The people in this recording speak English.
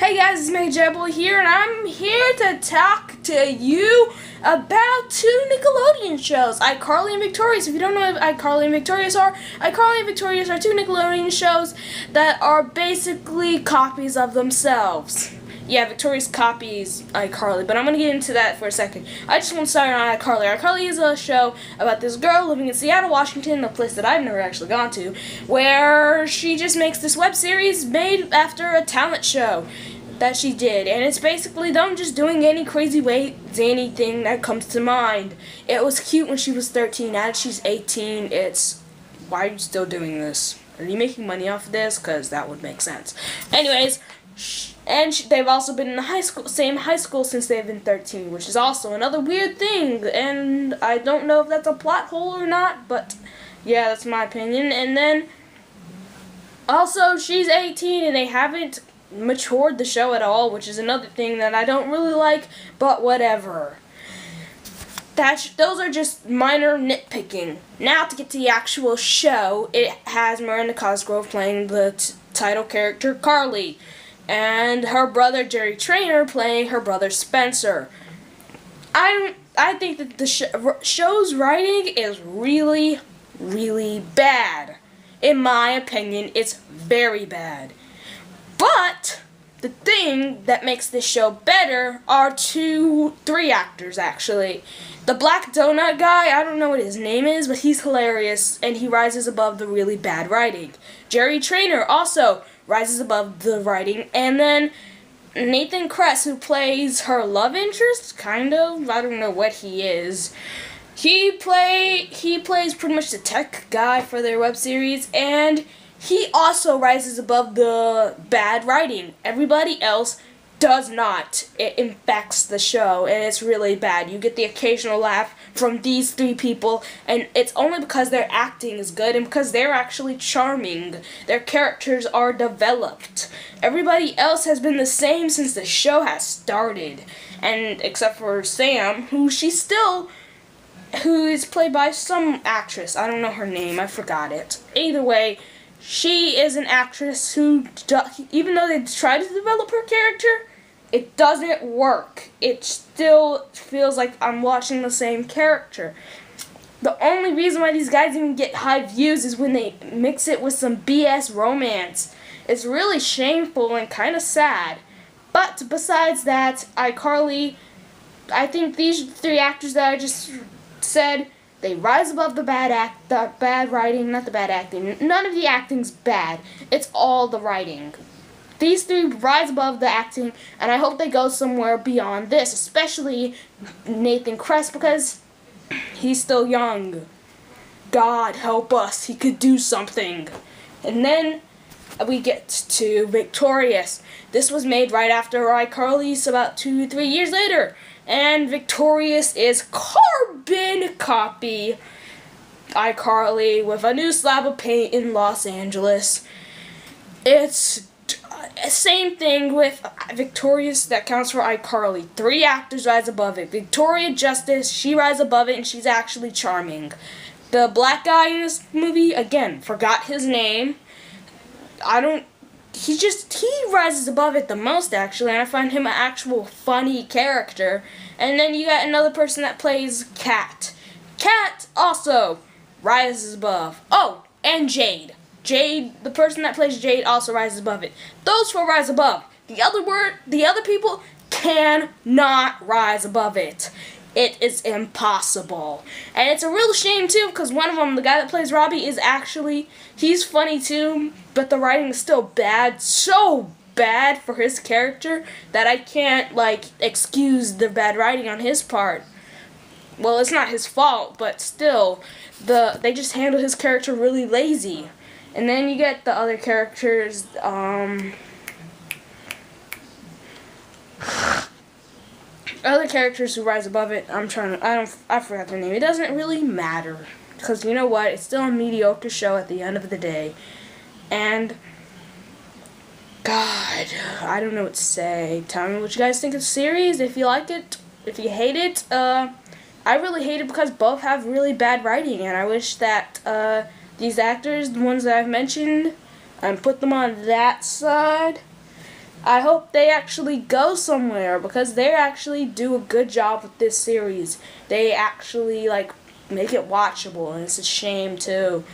Hey guys, it's me, Jebble here, and I'm here to talk to you about two Nickelodeon shows, iCarly and Victorious. If you don't know what iCarly and Victorious are, iCarly and Victorious are two Nickelodeon shows that are basically copies of themselves. Yeah, Victorious copies iCarly, but I'm going to get into that for a second. I just want to start on iCarly. iCarly is a show about this girl living in Seattle, Washington, a place that I've never actually gone to, where she just makes this web series made after a talent show that she did, and it's basically them just doing any crazy ways, anything that comes to mind. It was cute when she was 13, now that she's 18, it's, why are you still doing this? Are you making money off of this? Because that would make sense. Anyways, they've also been in the same high school since they've been 13, which is also another weird thing, and I don't know if that's a plot hole or not, but yeah, that's my opinion. And then, also, she's 18, and they haven't matured the show at all, which is another thing that I don't really like, but whatever. Those are just minor nitpicking. Now to get to the actual show, it has Miranda Cosgrove playing the title character Carly, and her brother Jerry Trainer playing her brother Spencer. I think that the show's writing is really, really bad. In my opinion, it's very bad. But the thing that makes this show better are three actors, actually. The Black Donut guy, I don't know what his name is, but he's hilarious, and he rises above the really bad writing. Jerry Trainer also rises above the writing. And then Nathan Kress, who plays her love interest, kind of. I don't know what he is. He plays pretty much the tech guy for their web series, and he also rises above the bad writing. Everybody else does not. It infects the show, and it's really bad. You get the occasional laugh from these three people, and it's only because their acting is good and because they're actually charming. Their characters are developed. Everybody else has been the same since the show has started, and except for Sam, who is played by some actress. I don't know her name. I forgot it. Either way, she is an actress who, even though they try to develop her character, it doesn't work. It still feels like I'm watching the same character. The only reason why these guys even get high views is when they mix it with some BS romance. It's really shameful and kind of sad. But besides that, iCarly, I think these three actors that I just said, they rise above the bad writing, not the bad acting. None of the acting's bad. It's all the writing. These three rise above the acting, and I hope they go somewhere beyond this, especially Nathan Kress, because he's still young. God help us, he could do something. And then we get to Victorious. This was made right after iCarly's, about 2-3 years later. And Victorious is carbon copy iCarly with a new slab of paint in Los Angeles. It's same thing with Victorious that counts for iCarly. Three actors rise above it. Victoria Justice, she rises above it, and she's actually charming. The black guy in this movie, again, forgot his name. He rises above it the most, actually, and I find him an actual funny character. And then you got another person that plays Kat. Kat also rises above. Oh, and Jade. Jade, the person that plays Jade, also rises above it. Those four rise above. The other people cannot rise above it. It is impossible. And it's a real shame, too, because one of them, the guy that plays Robbie, he's funny, too, but the writing is still bad. So bad for his character that I can't, excuse the bad writing on his part. Well, it's not his fault, but still, they just handle his character really lazy. And then you get the other characters, other characters who rise above it. I forgot their name. It doesn't really matter, because you know what? It's still a mediocre show at the end of the day. And God, I don't know what to say. Tell me what you guys think of the series. If you like it, if you hate it, I really hate it because both have really bad writing, and I wish that these actors, the ones that I've mentioned, put them on that side. I hope they actually go somewhere because they actually do a good job with this series. They actually like make it watchable, and it's a shame too.